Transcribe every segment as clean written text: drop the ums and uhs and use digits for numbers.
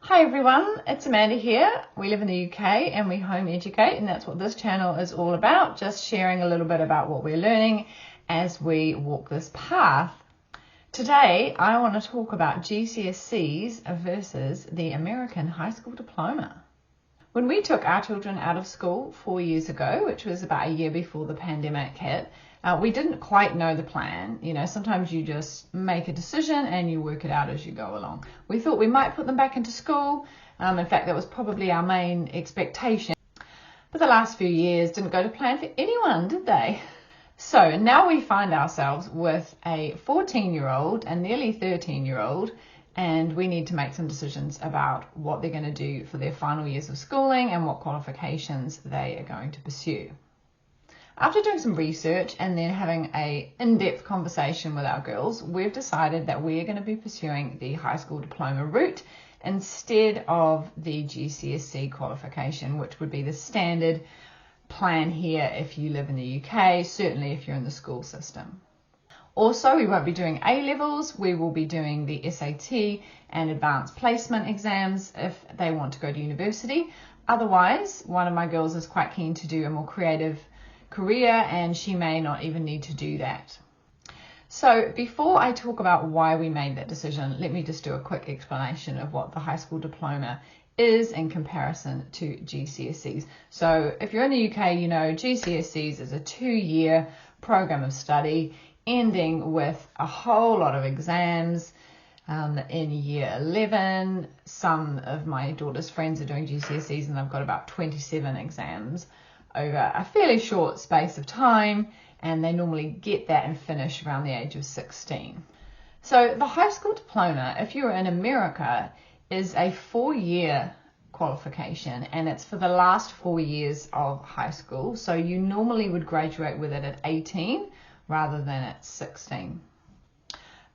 Hi everyone, it's Amanda here. We live in the UK and we home educate, and that's what this channel is all about, just sharing a little bit about what we're learning as we walk this path. Today I want to talk about GCSEs versus the American High School Diploma. When we took our children out of school 4 years ago, which was about a year before the pandemic hit, we didn't quite know the plan. Sometimes you just make a decision and you work it out as you go along. We thought we might put them back into school. In fact, that was probably our main expectation. But the last few years didn't go to plan for anyone, did they? So now we find ourselves with a 14-year-old and nearly 13-year-old, and we need to make some decisions about what they're going to do for their final years of schooling and what qualifications they are going to pursue. After doing some research and then having an in-depth conversation with our girls, we've decided that we're going to be pursuing the high school diploma route instead of the GCSE qualification, which would be the standard plan here if you live in the UK, certainly if you're in the school system. Also, we won't be doing A-levels, we will be doing the SAT and advanced placement exams if they want to go to university. Otherwise, one of my girls is quite keen to do a more creative career and she may not even need to do that. So before I talk about why we made that decision, let me just do a quick explanation of what the high school diploma is in comparison to GCSEs. So if you're in the UK, you know GCSEs is a 2-year program of study ending with a whole lot of exams. In year 11, some of my daughter's friends are doing GCSEs and they've got about 27 exams over a fairly short space of time, and they normally get that and finish around the age of 16. So the high school diploma, if you're in America, is a 4-year qualification, and it's for the last 4 years of high school. So you normally would graduate with it at 18 rather than at 16.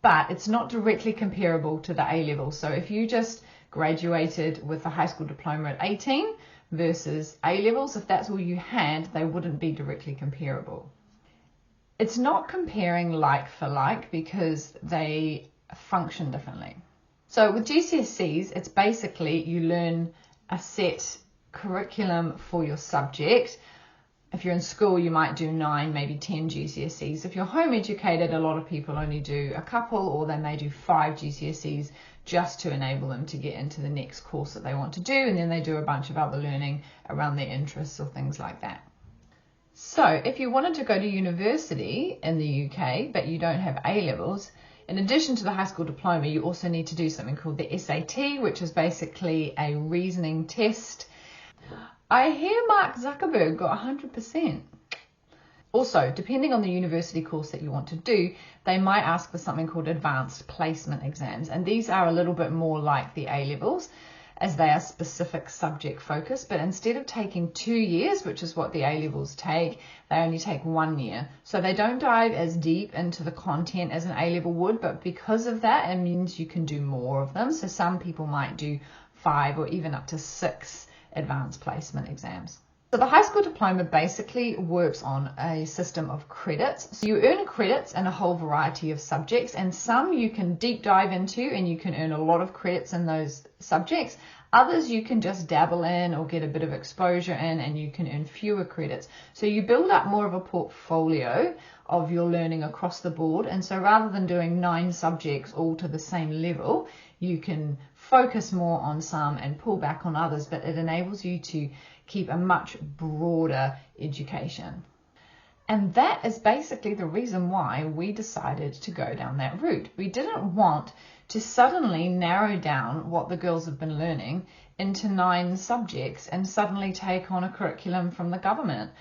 But it's not directly comparable to the A-level. So if you just graduated with the high school diploma at 18 versus A-levels, if that's all you had, they wouldn't be directly comparable. It's not comparing like for like because they function differently. So with GCSEs, it's basically you learn a set curriculum for your subject. If you're in school, you might do 9, maybe 10 GCSEs. If you're home educated, a lot of people only do a couple, or they may do 5 GCSEs just to enable them to get into the next course that they want to do, and then they do a bunch of other learning around their interests or things like that. So if you wanted to go to university in the UK, but you don't have A-levels, in addition to the high school diploma, you also need to do something called the SAT, which is basically a reasoning test. I hear Mark Zuckerberg got 100%. Also, depending on the university course that you want to do, they might ask for something called advanced placement exams. And these are a little bit more like the A-levels, as they are specific subject focused. But instead of taking 2 years, which is what the A-levels take, they only take 1 year. So they don't dive as deep into the content as an A-level would, but because of that, it means you can do more of them. So some people might do 5 or even up to 6 advanced placement exams. So the high school diploma basically works on a system of credits. So you earn credits in a whole variety of subjects, and some you can deep dive into and you can earn a lot of credits in those subjects. Others you can just dabble in or get a bit of exposure in and you can earn fewer credits. So you build up more of a portfolio of your learning across the board. And so rather than doing 9 subjects all to the same level, you can focus more on some and pull back on others, but it enables you to keep a much broader education. And that is basically the reason why we decided to go down that route. We didn't want to suddenly narrow down what the girls have been learning into 9 subjects and suddenly take on a curriculum from the government.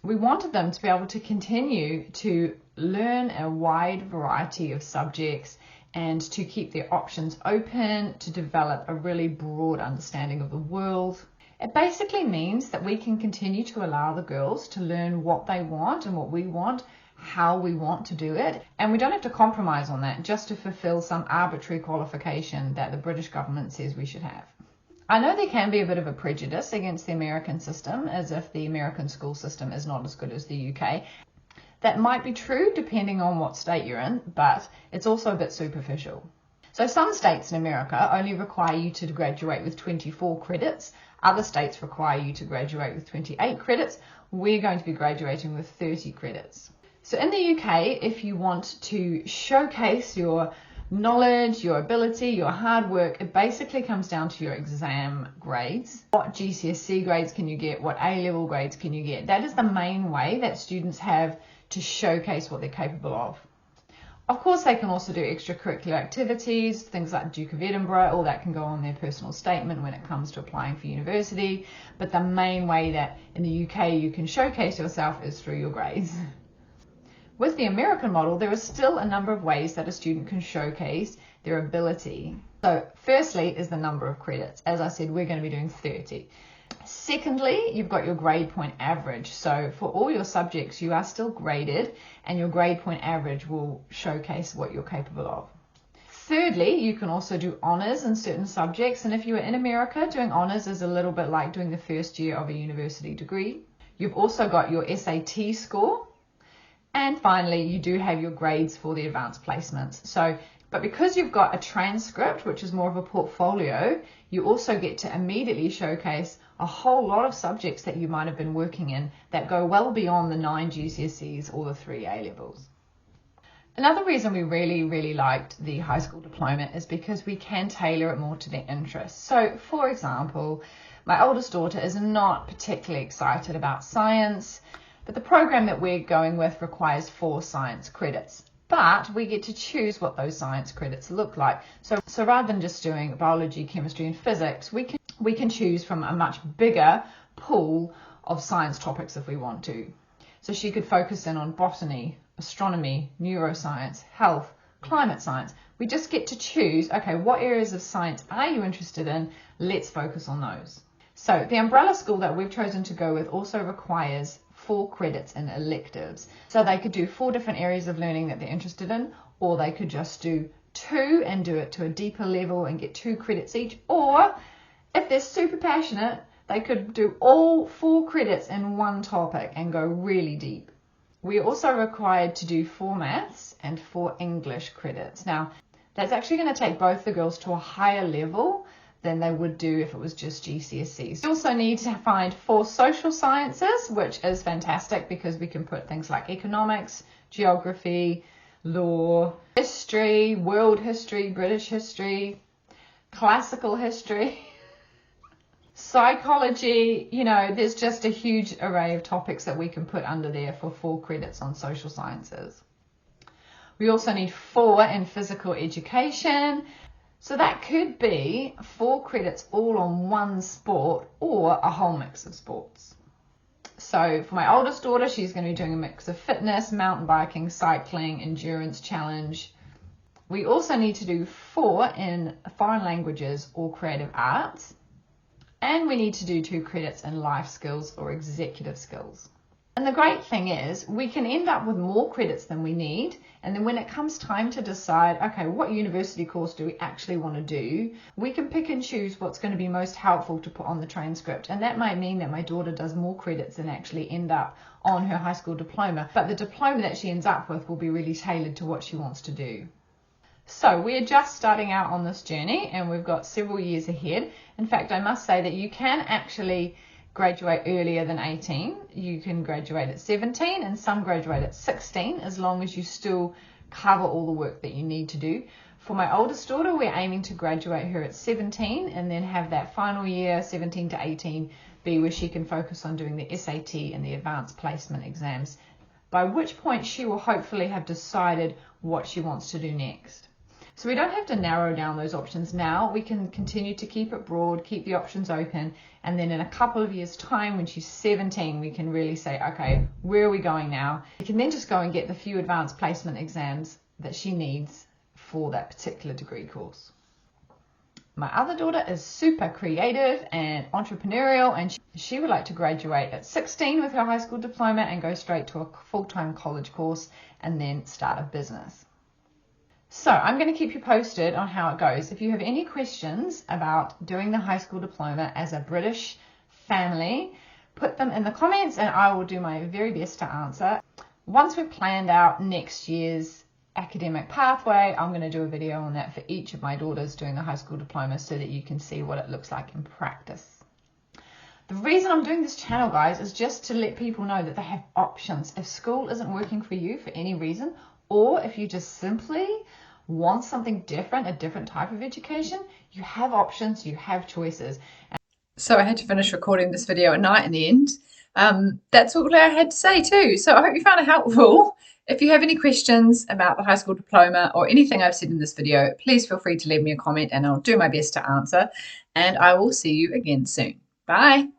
We wanted them to be able to continue to learn a wide variety of subjects and to keep their options open, to develop a really broad understanding of the world. It basically means that we can continue to allow the girls to learn what they want and what we want, how we want to do it, and we don't have to compromise on that just to fulfill some arbitrary qualification that the British government says we should have. I know there can be a bit of a prejudice against the American system, as if the American school system is not as good as the UK. That might be true depending on what state you're in, but it's also a bit superficial. So some states in America only require you to graduate with 24 credits. Other states require you to graduate with 28 credits. We're going to be graduating with 30 credits. So in the UK, if you want to showcase your knowledge, your ability, your hard work, it basically comes down to your exam grades. What GCSE grades can you get? What A-level grades can you get? That is the main way that students have to showcase what they're capable of. Of course, they can also do extracurricular activities, things like Duke of Edinburgh, all that can go on their personal statement when it comes to applying for university. But the main way that in the UK you can showcase yourself is through your grades. With the American model, there are still a number of ways that a student can showcase their ability. So firstly is the number of credits. As I said, we're going to be doing 30. Secondly, you've got your grade point average. So for all your subjects, you are still graded, and your grade point average will showcase what you're capable of. Thirdly, you can also do honours in certain subjects. And if you are in America, doing honours is a little bit like doing the first year of a university degree. You've also got your SAT score. And finally, you do have your grades for the advanced placements. But because you've got a transcript, which is more of a portfolio, you also get to immediately showcase a whole lot of subjects that you might have been working in that go well beyond the 9 GCSEs or the 3 A-levels. Another reason we really liked the high school diploma is because we can tailor it more to their interests. So, for example, my oldest daughter is not particularly excited about science, but the program that we're going with requires 4 science credits. But we get to choose what those science credits look like. So rather than just doing biology, chemistry, and physics, we can choose from a much bigger pool of science topics if we want to. So she could focus in on botany, astronomy, neuroscience, health, climate science. We just get to choose, okay, what areas of science are you interested in? Let's focus on those. So the umbrella school that we've chosen to go with also requires 4 credits in electives. So they could do 4 different areas of learning that they're interested in, or they could just do 2 and do it to a deeper level and get 2 credits each, or if they're super passionate, they could do all 4 credits in one topic and go really deep. We're also required to do 4 maths and 4 English credits. Now, that's actually going to take both the girls to a higher level than they would do if it was just GCSEs. We also need to find 4 social sciences, which is fantastic because we can put things like economics, geography, law, history, world history, British history, classical history, psychology. You know, there's just a huge array of topics that we can put under there for 4 credits on social sciences. We also need 4 in physical education. So that could be 4 credits all on one sport or a whole mix of sports. So for my oldest daughter, she's going to be doing a mix of fitness, mountain biking, cycling, endurance challenge. We also need to do 4 in foreign languages or creative arts. And we need to do 2 credits in life skills or executive skills. And the great thing is we can end up with more credits than we need. And then when it comes time to decide, okay, what university course do we actually want to do? We can pick and choose what's going to be most helpful to put on the transcript. And that might mean that my daughter does more credits than actually end up on her high school diploma. But the diploma that she ends up with will be really tailored to what she wants to do. So we're just starting out on this journey and we've got several years ahead. In fact, I must say that you can actually graduate earlier than 18. You can graduate at 17 and some graduate at 16 as long as you still cover all the work that you need to do. For my oldest daughter, we're aiming to graduate her at 17 and then have that final year, 17 to 18, be where she can focus on doing the SAT and the advanced placement exams, by which point she will hopefully have decided what she wants to do next. So we don't have to narrow down those options now. We can continue to keep it broad, keep the options open, and then in a couple of years' time, when she's 17, we can really say, okay, where are we going now? We can then just go and get the few advanced placement exams that she needs for that particular degree course. My other daughter is super creative and entrepreneurial, and she would like to graduate at 16 with her high school diploma and go straight to a full-time college course and then start a business. So I'm going to keep you posted on how it goes. If you have any questions about doing the high school diploma as a British family, put them in the comments and I will do my very best to answer. Once we've planned out next year's academic pathway. I'm going to do a video on that for each of my daughters doing the high school diploma so that you can see what it looks like in practice. The reason I'm doing this channel, guys, is just to let people know that they have options. If school isn't working for you for any reason, or if you just simply want something different, a different type of education, you have options, you have choices. So I had to finish recording this video at night in the end. That's all I had to say too. So I hope you found it helpful. If you have any questions about the high school diploma or anything I've said in this video, please feel free to leave me a comment and I'll do my best to answer. And I will see you again soon. Bye.